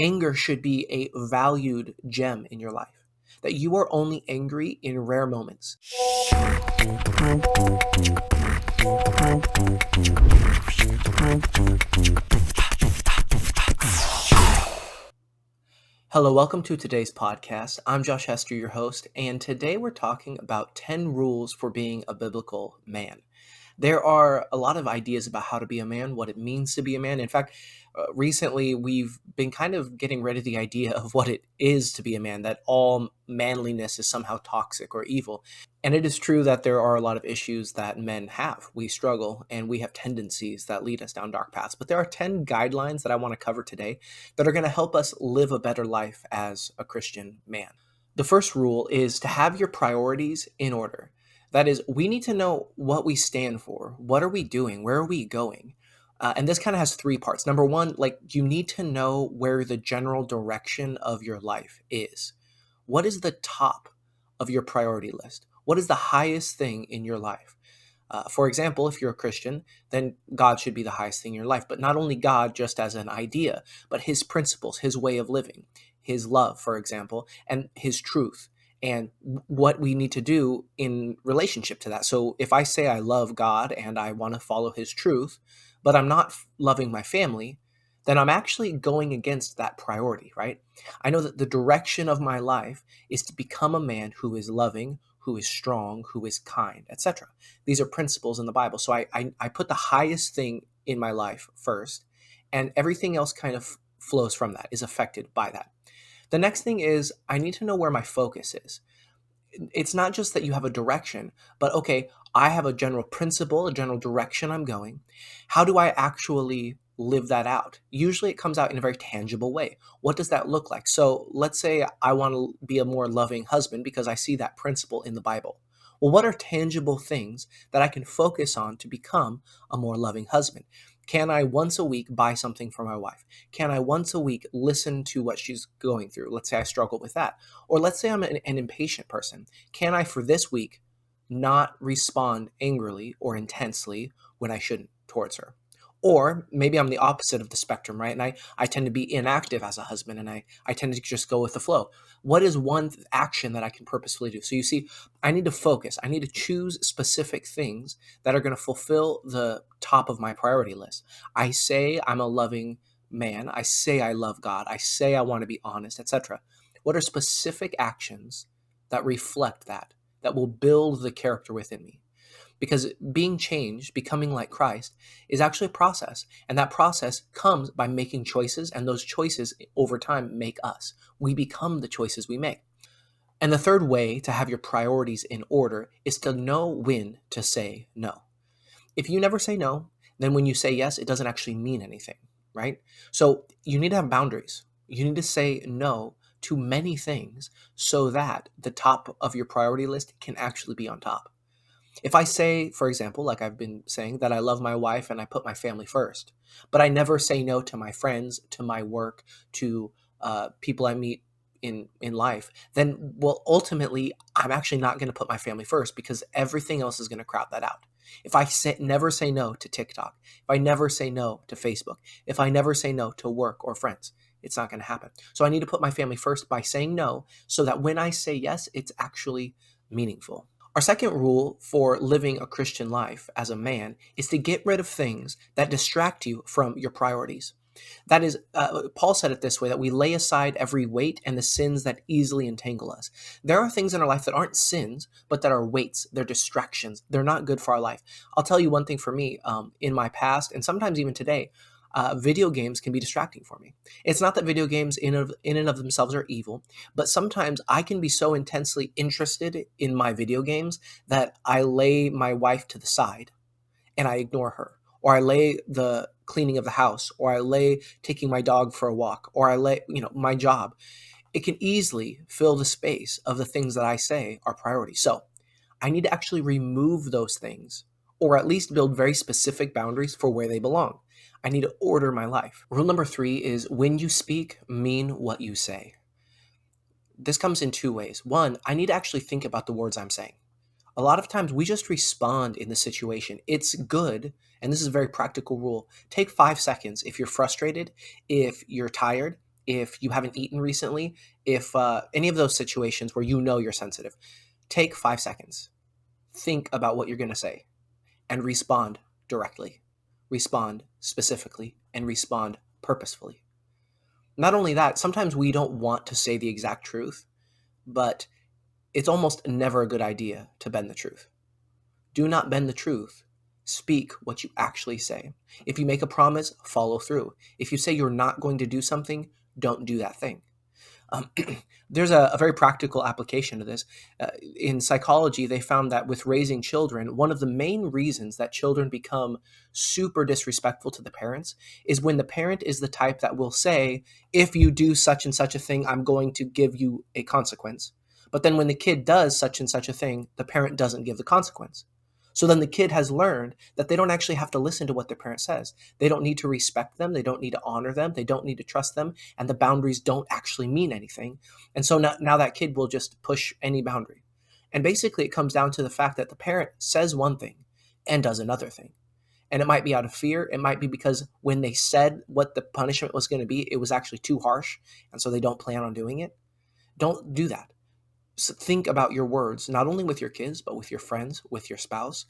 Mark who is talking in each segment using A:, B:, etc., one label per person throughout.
A: Anger should be a valued gem in your life, that you are only angry in rare moments. Hello, welcome to today's podcast. I'm Josh Hester, your host, and today we're talking about 10 rules for being a biblical man. There are a lot of ideas about how to be a man, what it means to be a man. In fact, recently we've been kind of getting rid of the idea of what it is to be a man, that all manliness is somehow toxic or evil. And it is true that there are a lot of issues that men have. We struggle and we have tendencies that lead us down dark paths. But there are 10 guidelines that I want to cover today that are going to help us live a better life as a Christian man. The first rule is to have your priorities in order. That is, we need to know what we stand for. What are we doing? Where are we going? And this kind of has three parts. Number one, you need to know where the general direction of your life is. What is the top of your priority list? What is the highest thing in your life? For example, if you're a Christian, then God should be the highest thing in your life. But not only God just as an idea, but his principles, his way of living, his love, for example, and his truth, and what we need to do in relationship to that. So if I say I love God and I want to follow his truth, but I'm not loving my family, then I'm actually going against that priority, right? I know that the direction of my life is to become a man who is loving, who is strong, who is kind, etc. These are principles in the Bible. So I put the highest thing in my life first, and everything else kind of flows from that, is affected by that. The next thing is I need to know where my focus is. It's not just that you have a direction, but okay, I have a general principle, a general direction I'm going. How do I actually live that out? Usually it comes out in a very tangible way. What does that look like? So let's say I want to be a more loving husband because I see that principle in the Bible. Well, what are tangible things that I can focus on to become a more loving husband? Can I once a week buy something for my wife? Can I once a week listen to what she's going through? Let's say I struggle with that. Or let's say I'm an impatient person. Can I, for this week, not respond angrily or intensely when I shouldn't towards her? Or maybe I'm the opposite of the spectrum, right? And I tend to be inactive as a husband, and I tend to just go with the flow. What is one action that I can purposefully do? So you see, I need to focus. I need to choose specific things that are going to fulfill the top of my priority list. I say I'm a loving man. I say I love God. I say I want to be honest, etc. What are specific actions that reflect that will build the character within me? Because being changed, becoming like Christ, is actually a process. And that process comes by making choices, and those choices over time make us. We become the choices we make. And the third way to have your priorities in order is to know when to say no. If you never say no, then when you say yes, it doesn't actually mean anything, right? So you need to have boundaries. You need to say no to many things so that the top of your priority list can actually be on top. If I say, for example, like I've been saying, that I love my wife and I put my family first, but I never say no to my friends, to my work, to people I meet in life, then, well, ultimately, I'm actually not going to put my family first because everything else is going to crowd that out. If I never say no to TikTok, if I never say no to Facebook, if I never say no to work or friends, it's not going to happen. So I need to put my family first by saying no so that when I say yes, it's actually meaningful. Our second rule for living a Christian life as a man is to get rid of things that distract you from your priorities. That is, Paul said it this way, that we lay aside every weight and the sins that easily entangle us. There are things in our life that aren't sins, but that are weights. They're distractions. They're not good for our life. I'll tell you one thing for me, in my past, and sometimes even today, video games can be distracting for me. It's not that video games in and of themselves are evil, but sometimes I can be so intensely interested in my video games that I lay my wife to the side and I ignore her, or I lay the cleaning of the house, or I lay taking my dog for a walk, or I lay, my job. It can easily fill the space of the things that I say are priorities. So I need to actually remove those things, or at least build very specific boundaries for where they belong. I need to order my life. Rule number 3 is when you speak, mean what you say. This comes in two ways. One, I need to actually think about the words I'm saying. A lot of times we just respond in the situation. It's good, and this is a very practical rule. Take 5 seconds if you're frustrated, if you're tired, if you haven't eaten recently, if any of those situations where you know you're sensitive, take 5 seconds. Think about what you're going to say and respond directly, respond specifically, and respond purposefully. Not only that, sometimes we don't want to say the exact truth, but it's almost never a good idea to bend the truth. Do not bend the truth. Speak what you actually say. If you make a promise, follow through. If you say you're not going to do something, don't do that thing. Um, there's a very practical application to this. In psychology, they found that with raising children, one of the main reasons that children become super disrespectful to the parents is when the parent is the type that will say, if you do such and such a thing, I'm going to give you a consequence. But then when the kid does such and such a thing, the parent doesn't give the consequence. So then the kid has learned that they don't actually have to listen to what their parent says. They don't need to respect them. They don't need to honor them. They don't need to trust them. And the boundaries don't actually mean anything. And so now that kid will just push any boundary. And basically, it comes down to the fact that the parent says one thing and does another thing. And it might be out of fear. It might be because when they said what the punishment was going to be, it was actually too harsh. And so they don't plan on doing it. Don't do that. So think about your words, not only with your kids, but with your friends, with your spouse,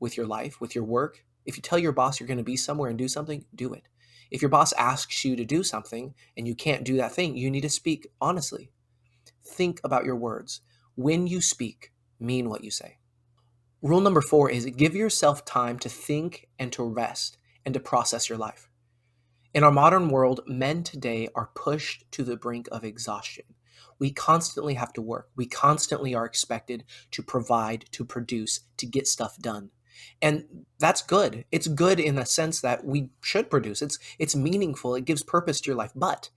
A: with your life, with your work. If you tell your boss you're going to be somewhere and do something, do it. If your boss asks you to do something and you can't do that thing, you need to speak honestly. Think about your words. When you speak, mean what you say. Rule number 4 is give yourself time to think and to rest and to process your life. In our modern world, men today are pushed to the brink of exhaustion. We constantly have to work. We constantly are expected to provide, to produce, to get stuff done. And that's good. It's good in the sense that we should produce. It's meaningful. It gives purpose to your life. But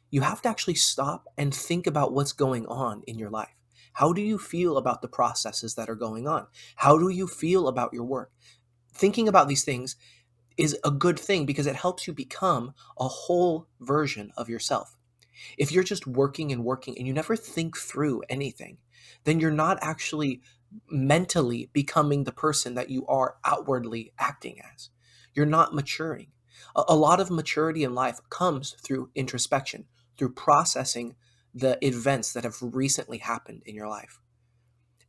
A: you have to actually stop and think about what's going on in your life. How do you feel about the processes that are going on? How do you feel about your work? Thinking about these things is a good thing because it helps you become a whole version of yourself. If you're just working and working and you never think through anything, then you're not actually mentally becoming the person that you are outwardly acting as. You're not maturing. A lot of maturity in life comes through introspection, through processing the events that have recently happened in your life.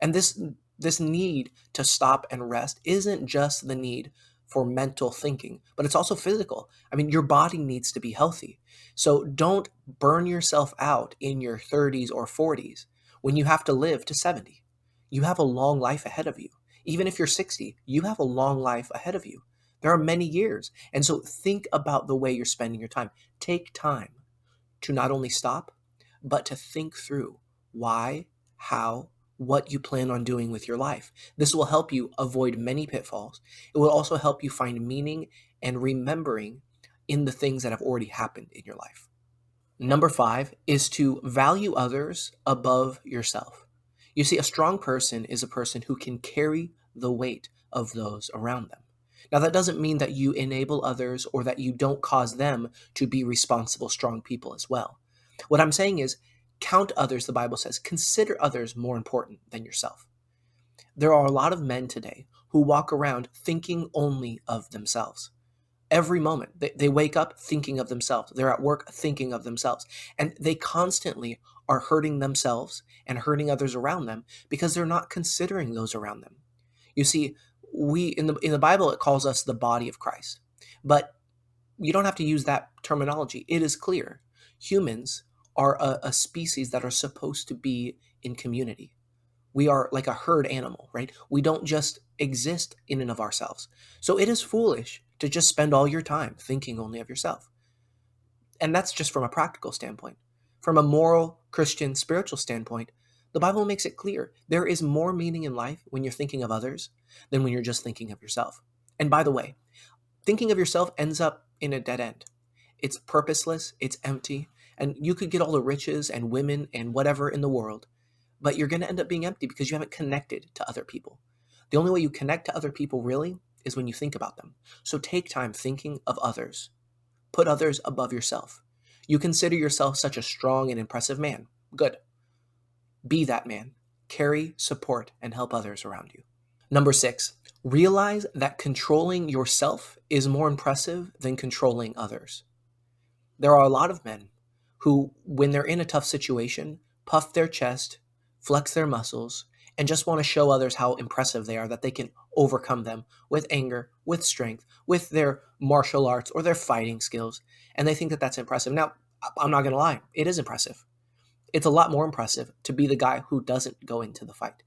A: And this need to stop and rest isn't just the need for mental thinking, but it's also physical. I mean, your body needs to be healthy. So don't burn yourself out in your 30s or 40s when you have to live to 70. You have a long life ahead of you. Even if you're 60, you have a long life ahead of you. There are many years. And so think about the way you're spending your time. Take time to not only stop, but to think through why, how, what you plan on doing with your life. This will help you avoid many pitfalls. It will also help you find meaning and remembering in the things that have already happened in your life. Number 5 is to value others above yourself. You see, a strong person is a person who can carry the weight of those around them. Now, that doesn't mean that you enable others or that you don't cause them to be responsible, strong people as well. What I'm saying is, count others, the Bible says, consider others more important than yourself. There are a lot of men today who walk around thinking only of themselves. Every moment, they wake up thinking of themselves. They're at work thinking of themselves. And they constantly are hurting themselves and hurting others around them because they're not considering those around them. You see, we in the Bible, it calls us the body of Christ. But you don't have to use that terminology. It is clear. Humans are a species that are supposed to be in community. We are like a herd animal, right? We don't just exist in and of ourselves. So it is foolish to just spend all your time thinking only of yourself. And that's just from a practical standpoint. From a moral, Christian, spiritual standpoint, the Bible makes it clear there is more meaning in life when you're thinking of others than when you're just thinking of yourself. And by the way, thinking of yourself ends up in a dead end. It's purposeless, it's empty, and you could get all the riches and women and whatever in the world, but you're going to end up being empty because you haven't connected to other people. The only way you connect to other people really is when you think about them. So take time thinking of others. Put others above yourself. You consider yourself such a strong and impressive man. Good. Be that man. Carry, support, and help others around you. Number 6, realize that controlling yourself is more impressive than controlling others. There are a lot of men who, when they're in a tough situation, puff their chest, flex their muscles, and just want to show others how impressive they are, that they can overcome them with anger, with strength, with their martial arts or their fighting skills. And they think that that's impressive. Now, I'm not going to lie, it is impressive. It's a lot more impressive to be the guy who doesn't go into the fight,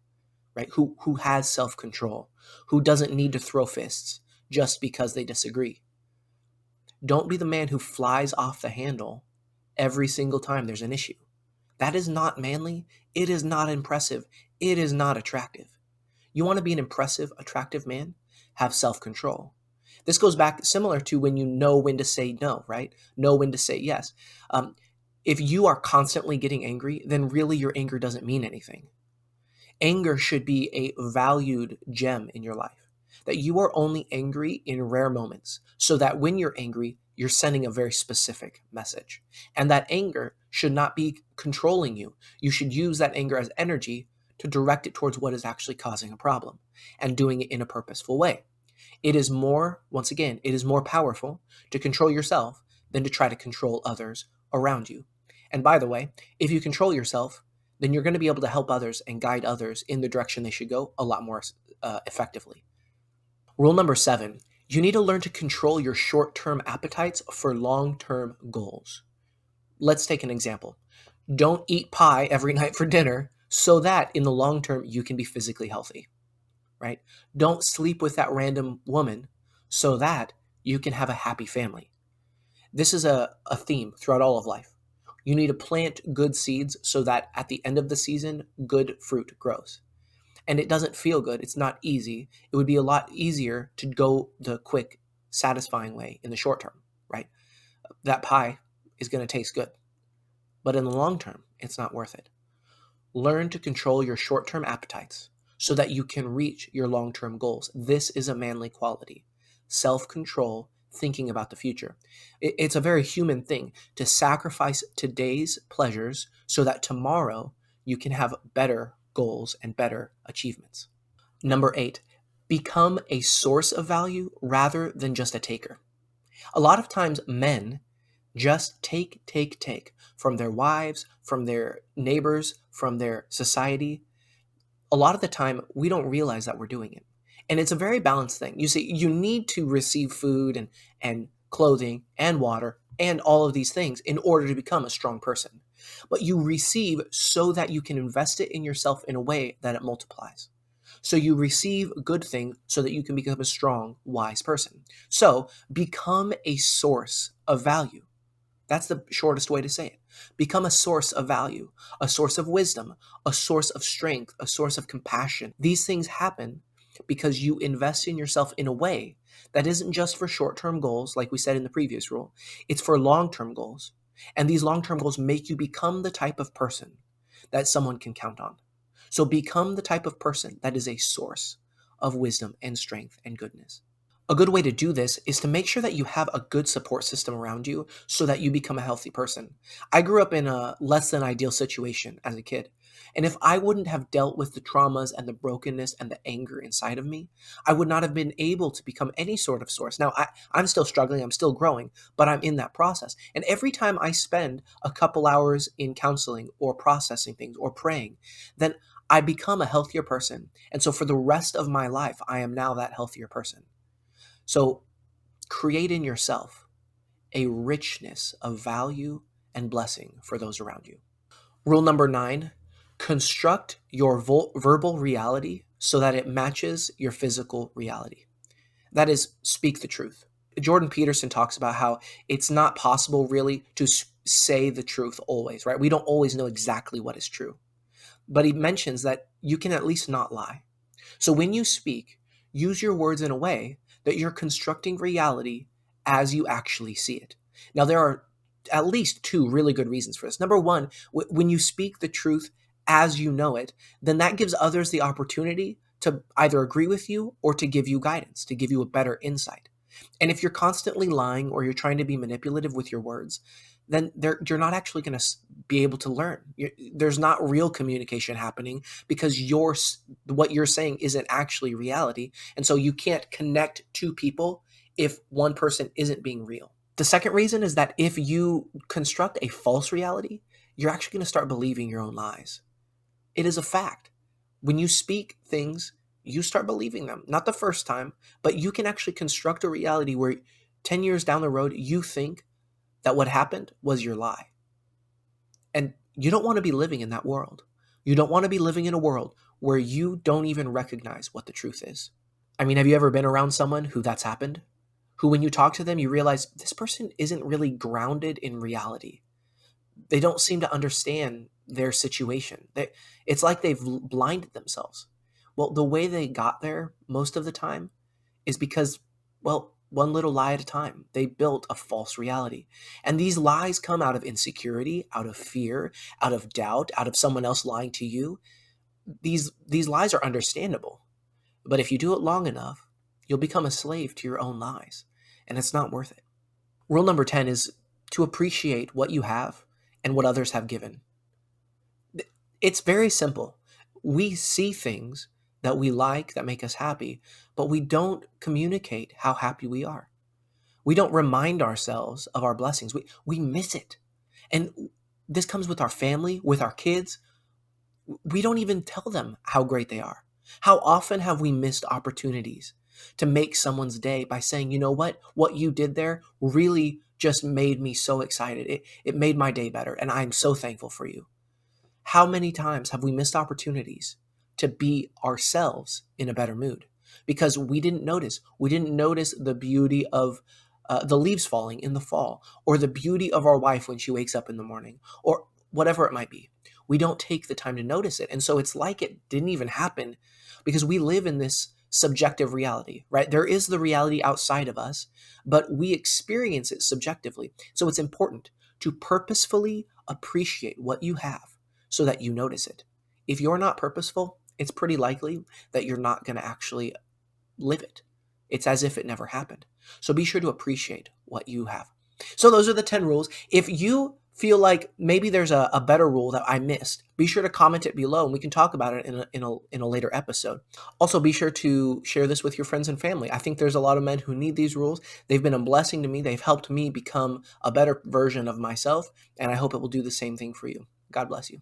A: right? Who has self-control, who doesn't need to throw fists just because they disagree. Don't be the man who flies off the handle every single time there's an issue. That is not manly. It is not impressive. It is not attractive. You want to be an impressive, attractive man? Have self-control. This goes back similar to when you know when to say no, right? Know when to say yes. If you are constantly getting angry, then really your anger doesn't mean anything. Anger should be a valued gem in your life, that you are only angry in rare moments, so that when you're angry, you're sending a very specific message. And that anger should not be controlling you. You should use that anger as energy to direct it towards what is actually causing a problem and doing it in a purposeful way. It is more, once again, it is more powerful to control yourself than to try to control others around you. And by the way, if you control yourself, then you're going to be able to help others and guide others in the direction they should go a lot more effectively. Rule number 7, you need to learn to control your short-term appetites for long-term goals. Let's take an example. Don't eat pie every night for dinner so that in the long term you can be physically healthy, right? Don't sleep with that random woman so that you can have a happy family. This is a theme throughout all of life. You need to plant good seeds so that at the end of the season, good fruit grows. And it doesn't feel good. It's not easy. It would be a lot easier to go the quick, satisfying way in the short term, right? That pie is going to taste good. But in the long term, it's not worth it. Learn to control your short-term appetites so that you can reach your long-term goals. This is a manly quality. Self-control, thinking about the future. It's a very human thing to sacrifice today's pleasures so that tomorrow you can have better goals and better achievements. Number 8, become a source of value rather than just a taker. A lot of times men just take from their wives, from their neighbors, from their society. A lot of the time, we don't realize that we're doing it. And it's a very balanced thing. You see, you need to receive food and clothing and water and all of these things in order to become a strong person. But you receive so that you can invest it in yourself in a way that it multiplies. So you receive good things so that you can become a strong, wise person. So become a source of value. That's the shortest way to say it. Become a source of value, a source of wisdom, a source of strength, a source of compassion. These things happen because you invest in yourself in a way that isn't just for short-term goals, like we said in the previous rule. It's for long-term goals. And these long-term goals make you become the type of person that someone can count on. So become the type of person that is a source of wisdom and strength and goodness. A good way to do this is to make sure that you have a good support system around you so that you become a healthy person. I grew up in a less than ideal situation as a kid. And if I wouldn't have dealt with the traumas and the brokenness and the anger inside of me, I would not have been able to become any sort of source. Now, I'm still struggling, I'm still growing, but I'm in that process. And every time I spend a couple hours in counseling or processing things or praying, then I become a healthier person. And so for the rest of my life, I am now that healthier person. So create in yourself a richness of value and blessing for those around you. Rule number 9, construct your verbal reality so that it matches your physical reality. That is, speak the truth. Jordan Peterson talks about how it's not possible really to say the truth always, right? We don't always know exactly what is true. But he mentions that you can at least not lie. So when you speak, use your words in a way that you're constructing reality as you actually see it. Now, there are at least 2 really good reasons for this. Number 1, when you speak the truth as you know it, then that gives others the opportunity to either agree with you or to give you guidance, to give you a better insight. And if you're constantly lying or you're trying to be manipulative with your words, then you're not actually going to be able to learn. There's not real communication happening because what you're saying isn't actually reality. And so you can't connect 2 people if one person isn't being real. The second reason is that if you construct a false reality, you're actually going to start believing your own lies. It is a fact. When you speak things, you start believing them. Not the first time, but you can actually construct a reality where 10 years down the road, you think that what happened was your lie. And you don't want to be living in that world. You don't want to be living in a world where you don't even recognize what the truth is. I mean, have you ever been around someone who that's happened? Who, when you talk to them, you realize this person isn't really grounded in reality. They don't seem to understand their situation. It's like they've blinded themselves. Well, the way they got there most of the time is because, well, one little lie at a time. They built a false reality. And these lies come out of insecurity, out of fear, out of doubt, out of someone else lying to you. These lies are understandable. But if you do it long enough, you'll become a slave to your own lies. And it's not worth it. Rule number 10 is to appreciate what you have and what others have given. It's very simple. We see things that we like, that make us happy, but we don't communicate how happy we are. We don't remind ourselves of our blessings. We miss it. And this comes with our family, with our kids. We don't even tell them how great they are. How often have we missed opportunities to make someone's day by saying, you know what you did there really just made me so excited. It made my day better, and I'm so thankful for you. How many times have we missed opportunities to be ourselves in a better mood because we didn't notice? We didn't notice the beauty of the leaves falling in the fall, or the beauty of our wife when she wakes up in the morning, or whatever it might be. We don't take the time to notice it. And so it's like it didn't even happen because we live in this subjective reality, right? There is the reality outside of us, but we experience it subjectively. So it's important to purposefully appreciate what you have so that you notice it. If you're not purposeful, it's pretty likely that you're not going to actually live it. It's as if it never happened. So be sure to appreciate what you have. So those are the 10 rules. If you feel like maybe there's a better rule that I missed, be sure to comment it below and we can talk about it in a later episode. Also, be sure to share this with your friends and family. I think there's a lot of men who need these rules. They've been a blessing to me. They've helped me become a better version of myself, and I hope it will do the same thing for you. God bless you.